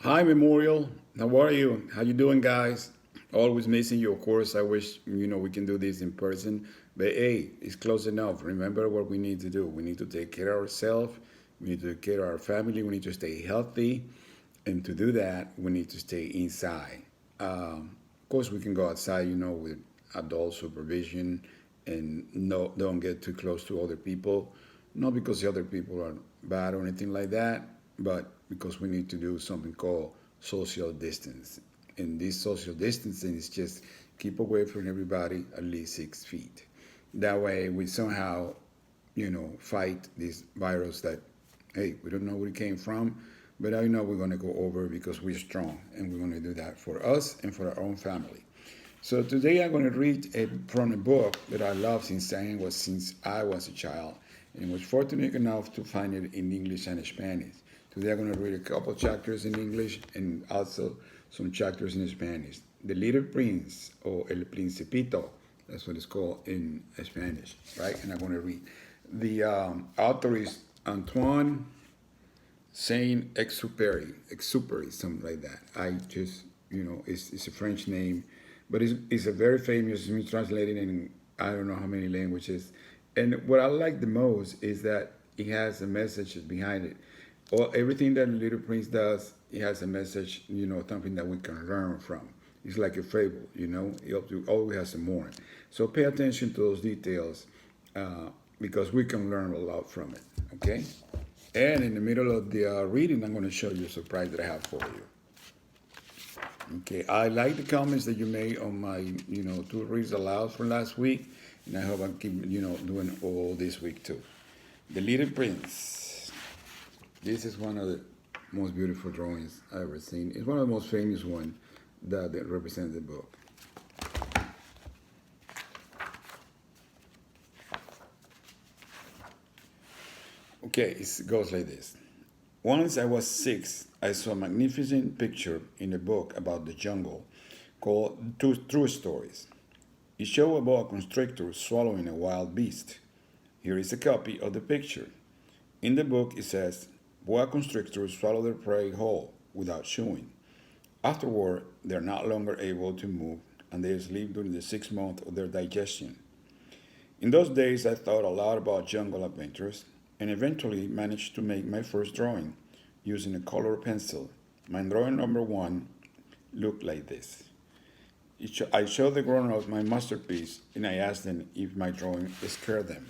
Hi, Memorial. How are you? How you doing, guys? Always missing you, of course. I wish we can do this in person, but hey, it's close enough. Remember what we need to do. We need to take care of ourselves. We need to take care of our family. We need to stay healthy, and to do that, we need to stay inside. Of course, we can go outside, with adult supervision, and no, don't get too close to other people. Not because the other people are bad or anything like that, but because we need to do something called social distance. And this social distancing is just keep away from everybody at least 6 feet. That way, we somehow, fight this virus that, hey, we don't know where it came from, but I know we're going to go over because we're strong and we're going to do that for us and for our own family. So today I'm going to read from a book that I love since I was a child, and was fortunate enough to find it in English and Spanish. Today I'm going to read a couple chapters in English and also some chapters in Spanish. The Little Prince, or El Principito, that's what it's called in Spanish, right? And I'm going to read. The author is Antoine Saint-Exupéry, something like that. I just, it's a French name, but it's a very famous, it's been translated in I don't know how many languages. And what I like the most is that it has a message behind it. Everything that Little Prince does, it has a message, something that we can learn from. It's like a fable, it always has a moral. So pay attention to those details because we can learn a lot from it, okay? And in the middle of the reading, I'm going to show you a surprise that I have for you. Okay, I like the comments that you made on my, two reads aloud from last week, and I hope I keep, doing all this week too. The Little Prince. This is one of the most beautiful drawings I've ever seen. It's one of the most famous ones that represents the book. Okay, it goes like this. Once I was 6, I saw a magnificent picture in a book about the jungle called True Stories. It showed a boa constrictor swallowing a wild beast. Here is a copy of the picture. In the book, it says boa constrictors swallow their prey whole without chewing. Afterward, they are not longer able to move and they sleep during the 6 months of their digestion. In those days, I thought a lot about jungle adventures and eventually managed to make my first drawing using a color pencil. My drawing number one looked like this. I showed the grown-ups my masterpiece and I asked them if my drawing scared them.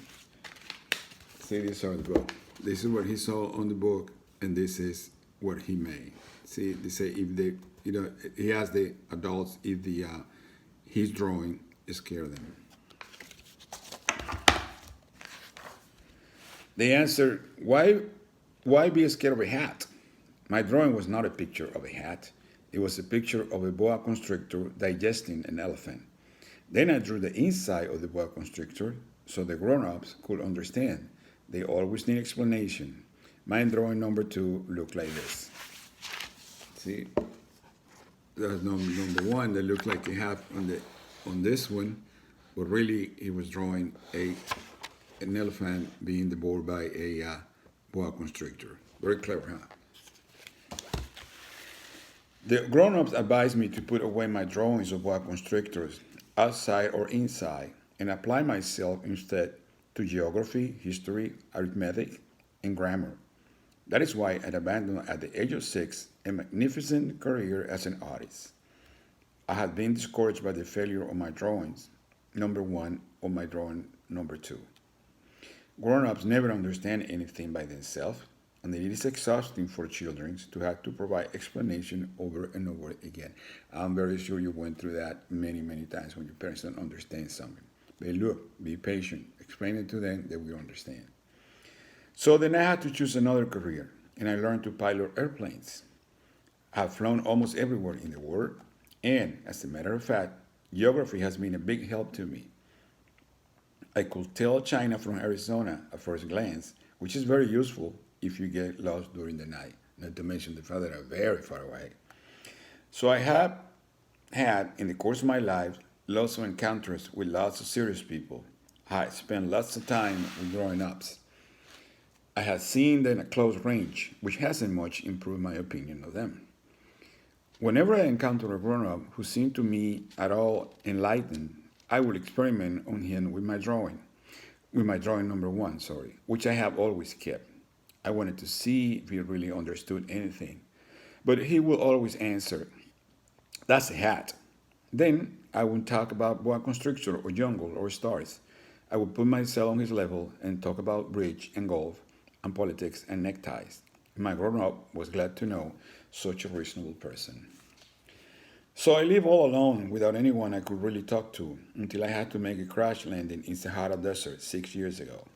See, this is the book. This is what he saw on the book, and this is what he made. See, they say if they, he asked the adults if his drawing scared them. They answered, why be scared of a hat? My drawing was not a picture of a hat. It was a picture of a boa constrictor digesting an elephant. Then I drew the inside of the boa constrictor so the grown-ups could understand. They always need explanation. My drawing number two looked like this. See, that's number one that looked like a hat on this one, but really he was drawing an elephant being devoured by a boa constrictor. Very clever, huh? The grown-ups advised me to put away my drawings of boa constrictors outside or inside and apply myself instead to geography, history, arithmetic, and grammar. That is why I abandoned at the age of 6 a magnificent career as an artist. I had been discouraged by the failure of my drawings, number one, or my drawing number two. Grown-ups never understand anything by themselves, and it is exhausting for children to have to provide explanation over and over again. I'm very sure you went through that many, many times when your parents don't understand something. But look, be patient. Explain it to them, they will understand. So then I had to choose another career, and I learned to pilot airplanes. I have flown almost everywhere in the world, and as a matter of fact, geography has been a big help to me. I could tell China from Arizona at first glance, which is very useful if you get lost during the night, not to mention the fact that I'm very far away. So I have had, in the course of my life, lots of encounters with lots of serious people. I spent lots of time with growing ups. I had seen them at close range, which hasn't much improved my opinion of them. Whenever I encounter a grown up who seemed to me at all enlightened, I would experiment on him with my drawing number one, sorry, which I have always kept. I wanted to see if he really understood anything. But he will always answer, "That's a hat." Then I would talk about boa constrictor or jungle or stars. I would put myself on his level and talk about bridge and golf and politics and neckties. My grown up was glad to know such a reasonable person. So I lived all alone without anyone I could really talk to until I had to make a crash landing in Sahara Desert 6 years ago.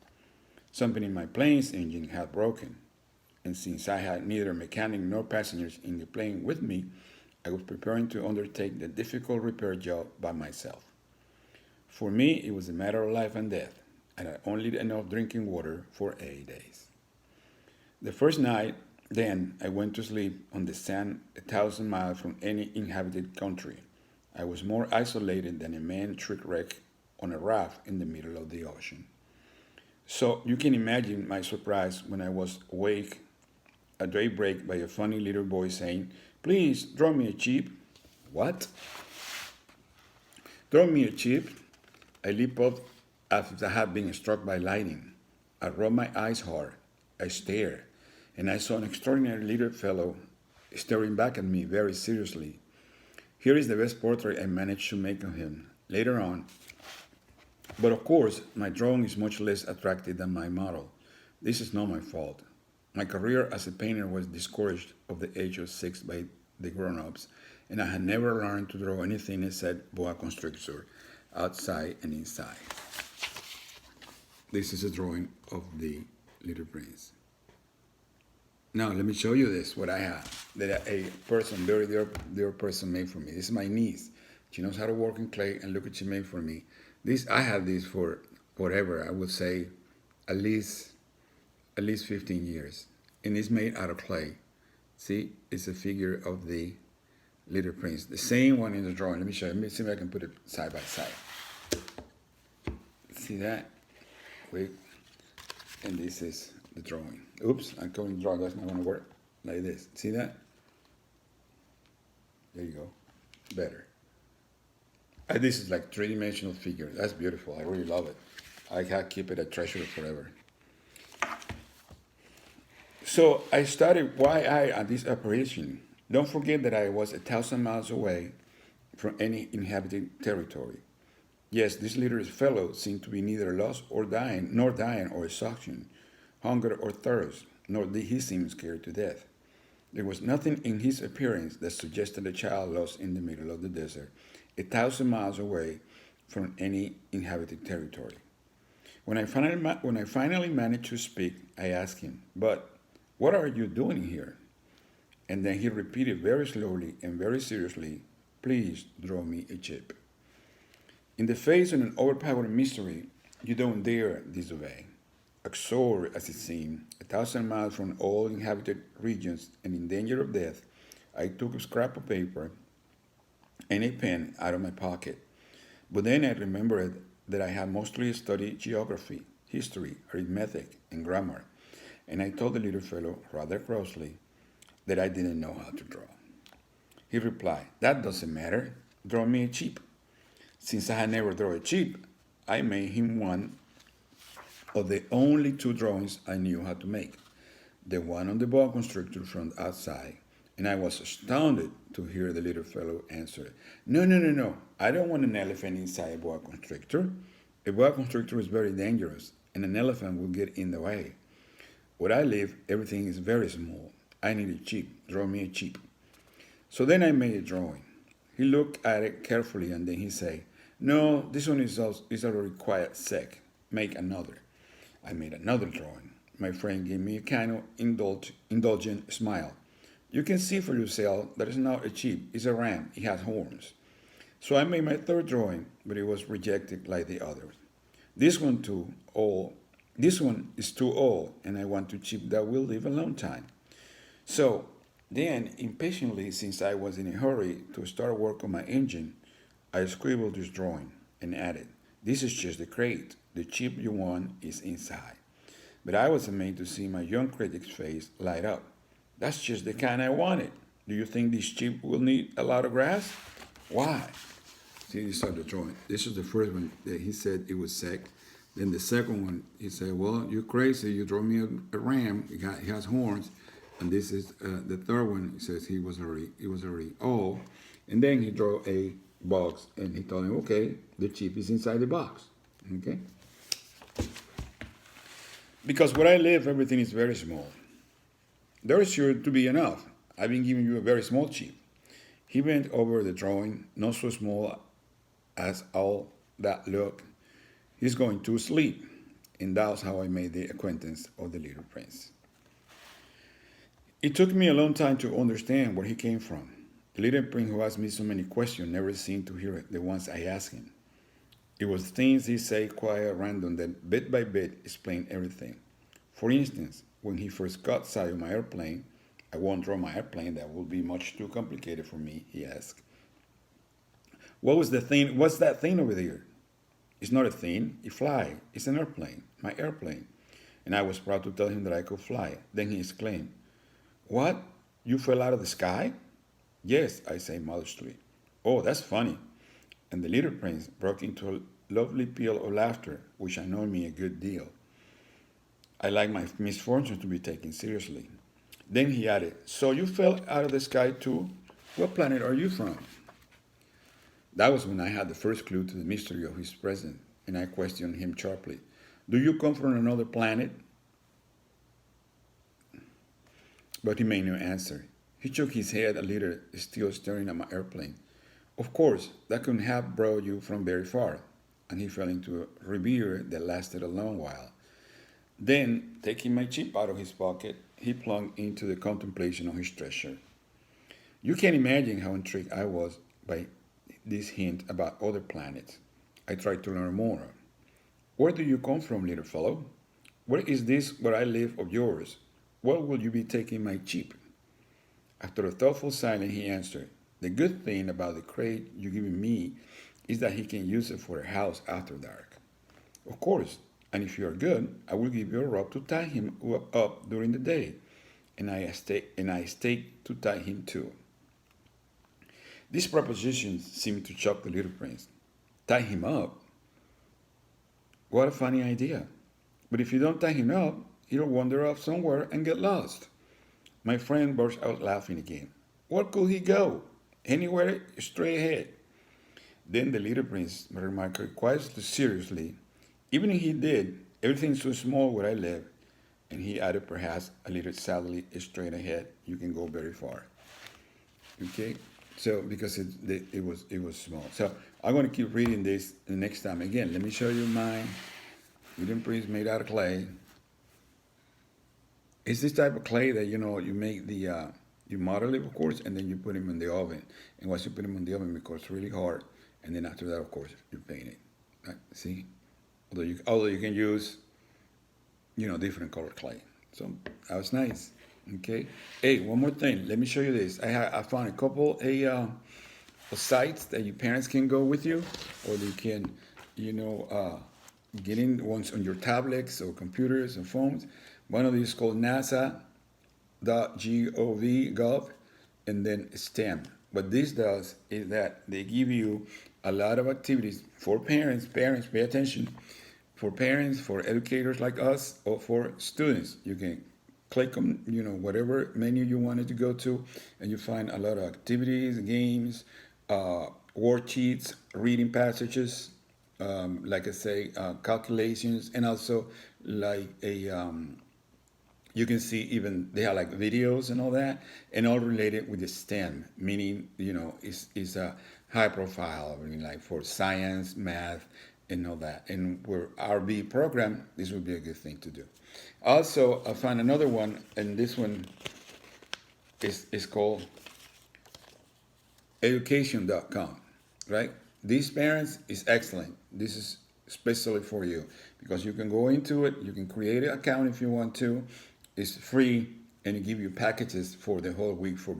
Something in my plane's engine had broken, and since I had neither mechanic nor passengers in the plane with me, I was preparing to undertake the difficult repair job by myself. For me, it was a matter of life and death, and I only had enough drinking water for 8 days. The first night, then, I went to sleep on the sand 1,000 miles from any inhabited country. I was more isolated than a man shipwrecked on a raft in the middle of the ocean. So you can imagine my surprise when I was awake at daybreak by a funny little boy saying, "Please draw me a chip." What? Draw me a chip? I leaped up as if I had been struck by lightning. I rubbed my eyes hard. I stared, and I saw an extraordinary little fellow staring back at me very seriously. Here is the best portrait I managed to make of him. Later on, but of course, my drawing is much less attractive than my model. This is not my fault. My career as a painter was discouraged at the age of 6 by the grown ups, and I had never learned to draw anything except boa constrictor, outside and inside. This is a drawing of the Little Prince. Now, let me show you this, what I have, that a person, very dear person made for me. This is my niece. She knows how to work in clay, and look what she made for me. This I have this for whatever, I would say at least 15 years. And it's made out of clay. See, it's a figure of the Little Prince. The same one in the drawing. Let me show you. Let me see if I can put it side by side. See that? Wait. And this is the drawing. Oops, I'm going to draw. That's not going to work. Like this. See that? There you go. Better. This is like three-dimensional figure. That's beautiful. I really love it. I can keep it a treasure forever. So I started why I at this operation. Don't forget that I was 1,000 miles away from any inhabited territory. Yes, this little fellow seemed to be neither lost or dying, nor dying or exhaustion, hunger or thirst, nor did he seem scared to death. There was nothing in his appearance that suggested a child lost in the middle of the desert, 1,000 miles away from any inhabited territory. When I finally managed to speak, I asked him, "But what are you doing here?" And then he repeated very slowly and very seriously, "Please draw me a chip." In the face of an overpowering mystery, you don't dare disobey. Exhort, as it seemed, 1,000 miles from all inhabited regions and in danger of death, I took a scrap of paper and a pen out of my pocket. But then I remembered that I had mostly studied geography, history, arithmetic, and grammar, and I told the little fellow, rather crossly, that I didn't know how to draw. He replied, "That doesn't matter. Draw me a chip." Since I had never drawn a chip, I made him one of the only two drawings I knew how to make. The one on the boa constrictor from the outside, and I was astounded to hear the little fellow answer, "No, no, no, no. I don't want an elephant inside a boa constrictor. A boa constrictor is very dangerous, and an elephant will get in the way. Where I live, everything is very small. I need a chip. Draw me a chip." So then I made a drawing. He looked at it carefully, and then he said, "No, this one is already quite sick. Make another." I made another drawing. My friend gave me a kind of indulgent smile. "You can see for yourself that it's not a sheep, it's a ram. It has horns." So I made my third drawing, but it was rejected like the others. This one too old. This one is too old, and I want a chip that will live a long time. So then, impatiently, since I was in a hurry to start work on my engine, I scribbled this drawing and added, "This is just the crate. The chip you want is inside." But I was amazed to see my young critic's face light up. "That's just the kind I wanted. Do you think this sheep will need a lot of grass? Why? See, you saw the drawing. This is the first one that he said it was sick. Then the second one, he said, well, you're crazy. You draw me a ram. He has horns. And this is the third one. He says he was already old. And then he drew a box, and he told him, okay, the sheep is inside the box. Okay? Because where I live, everything is very small. There is sure to be enough. I've been giving you a very small sheep. He bent over the drawing, not so small as all that look. He's going to sleep. And that's how I made the acquaintance of the little prince. It took me a long time to understand where he came from. The little prince who asked me so many questions never seemed to hear the ones I asked him. It was things he said quiet, random, that bit by bit explained everything. For instance, when he first got sight of my airplane, I won't draw my airplane, that would be much too complicated for me, he asked. What's that thing over there? It's not a thing, it flies. It's an airplane, my airplane. And I was proud to tell him that I could fly. Then he exclaimed, what? You fell out of the sky? Yes, I say modestly. Oh, that's funny. And the little prince broke into a lovely peal of laughter, which annoyed me a good deal. I like my misfortune to be taken seriously. Then he added, so you fell out of the sky too? What planet are you from? That was when I had the first clue to the mystery of his presence, and I questioned him sharply. Do you come from another planet? But he made no answer. He shook his head a little, still staring at my airplane. Of course, that couldn't have brought you from very far. And he fell into a reverie that lasted a long while. Then, taking my chip out of his pocket, he plunged into the contemplation of his treasure. You can imagine how intrigued I was by this hint about other planets. I tried to learn more. Where do you come from, little fellow? Where is this where I live of yours? Where will you be taking my chip? After a thoughtful silence, he answered, the good thing about the crate you're giving me is that he can use it for a house after dark. Of course, and if you are good, I will give you a rope to tie him up during the day, and I stake to tie him too. This proposition seemed to shock the little prince. Tie him up? What a funny idea. But if you don't tie him up, he'll wander off somewhere and get lost. My friend burst out laughing again. Where could he go? Anywhere straight ahead. Then the little prince remarked quite seriously, even if he did, everything's so small where I live. And he added perhaps a little sadly, straight ahead, you can go very far. Okay? So because it was small. So I'm going to keep reading this the next time. Again, let me show you my little prince made out of clay. It's this type of clay that you make the you model it, of course, and then you put him in the oven. And once you put him in the oven, it becomes really hard. And then after that, of course, you paint it. Right? See, although you can use different colored clay. So that was nice. Okay. Hey, one more thing. Let me show you this. I found a couple of sites that your parents can go with you, or they can get in ones on your tablets or computers and phones. One of these is called NASA.gov, and then STEM. What this does is that they give you a lot of activities for parents. Parents, pay attention. For parents, for educators like us, or for students. You can click on whatever menu you wanted to go to, and you find a lot of activities, games, worksheets, reading passages, like I say, calculations, and also like you can see even they have like videos and all that, and all related with the STEM, meaning is a high profile, I mean, like for science, math, and all that. And for our B program, this would be a good thing to do. Also, I found another one, and this one is called education.com, right? These parents is excellent. This is especially for you because you can go into it, you can create an account if you want to. It's free, and it give you packages for the whole week for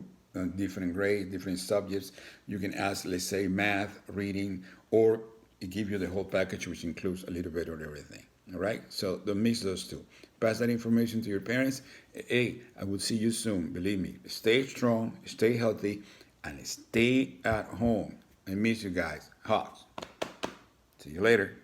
different grades, different subjects. You can ask, let's say, math, reading, or it give you the whole package, which includes a little bit of everything. All right, so don't miss those two. Pass that information to your parents. Hey, I will see you soon. Believe me. Stay strong, stay healthy, and stay at home. I miss you guys. Hugs. See you later.